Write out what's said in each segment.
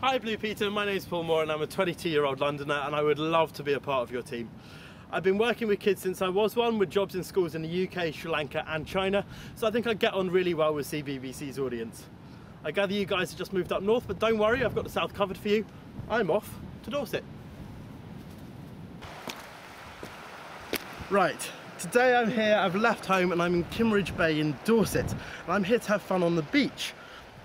Hi Blue Peter, my name's Paul Moore and I'm a 22-year-old Londoner and I would love to be a part of your team. I've been working with kids since I was one, with jobs in schools in the UK, Sri Lanka and China, so I think I'd get on really well with CBBC's audience. I gather you guys have just moved up north, but don't worry, I've got the south covered for you. I'm off to Dorset. Right, today I'm here, I've left home and I'm in Kimmeridge Bay in Dorset, and I'm here to have fun on the beach.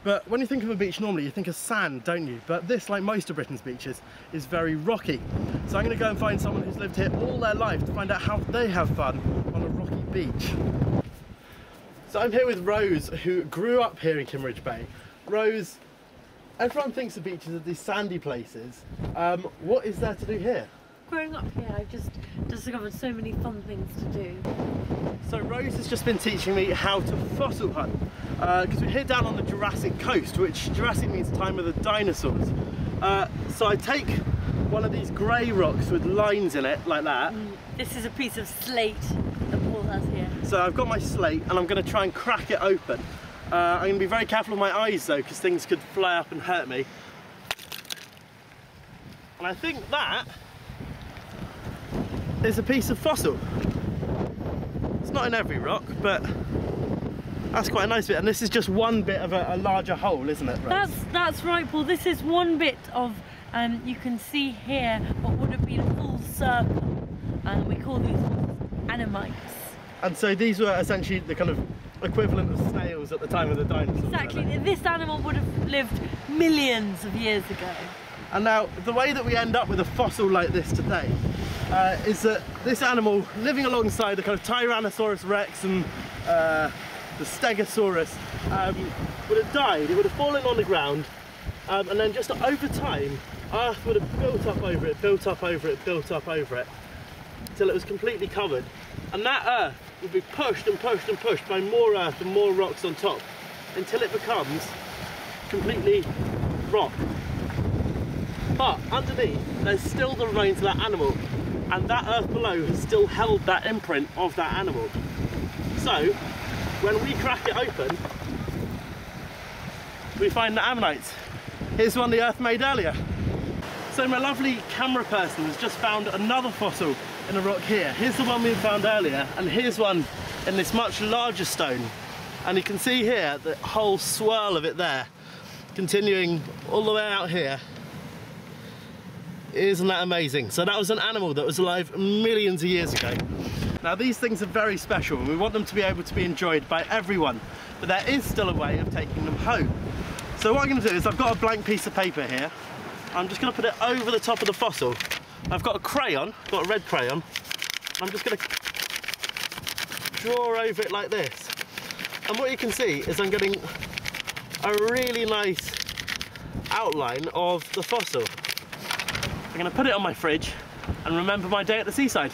But when you think of a beach normally, you think of sand, don't you? But this, like most of Britain's beaches, is very rocky. So I'm going to go and find someone who's lived here all their life to find out how they have fun on a rocky beach. So I'm here with Rose, who grew up here in Kimmeridge Bay. Rose, everyone thinks of beaches as these sandy places. What is there to do here? Growing up here, I've just discovered so many fun things to do. So Rose has just been teaching me how to fossil hunt, because we're here down on the Jurassic coast, which Jurassic means time of the dinosaurs. So I take one of these grey rocks with lines in it, like that. This is a piece of slate that Paul has here. So I've got my slate and I'm going to try and crack it open. I'm going to be very careful with my eyes though, because things could fly up and hurt me. And I think that is a piece of fossil. It's not in every rock, but that's quite a nice bit. And this is just one bit of a larger hole, isn't it, Rose? That's right, Paul. This is one bit of, you can see here what would have been a full circle, and we call these animates. And so these were essentially the kind of equivalent of snails at the time of the dinosaurs. Exactly. This animal would have lived millions of years ago. And now, the way that we end up with a fossil like this today is that this animal, living alongside the kind of Tyrannosaurus Rex and the Stegosaurus, would have died. It would have fallen on the ground, and then just over time, Earth would have built up over it, built up over it, built up over it, until it was completely covered. And that Earth would be pushed and pushed and pushed by more Earth and more rocks on top, until it becomes completely rock. But underneath, there's still the remains of that animal, and that earth below has still held that imprint of that animal. So, when we crack it open, we find the ammonites. Here's one the earth made earlier. So my lovely camera person has just found another fossil in a rock here. Here's the one we found earlier, and here's one in this much larger stone. And you can see here the whole swirl of it there, continuing all the way out here. Isn't that amazing? So that was an animal that was alive millions of years ago. Now these things are very special and we want them to be able to be enjoyed by everyone, but there is still a way of taking them home. So what I'm going to do is I've got a blank piece of paper here. I'm just going to put it over the top of the fossil. I've got a crayon, got a red crayon. I'm just going to draw over it like this. And what you can see is I'm getting a really nice outline of the fossil. I'm going to put it on my fridge and remember my day at the seaside.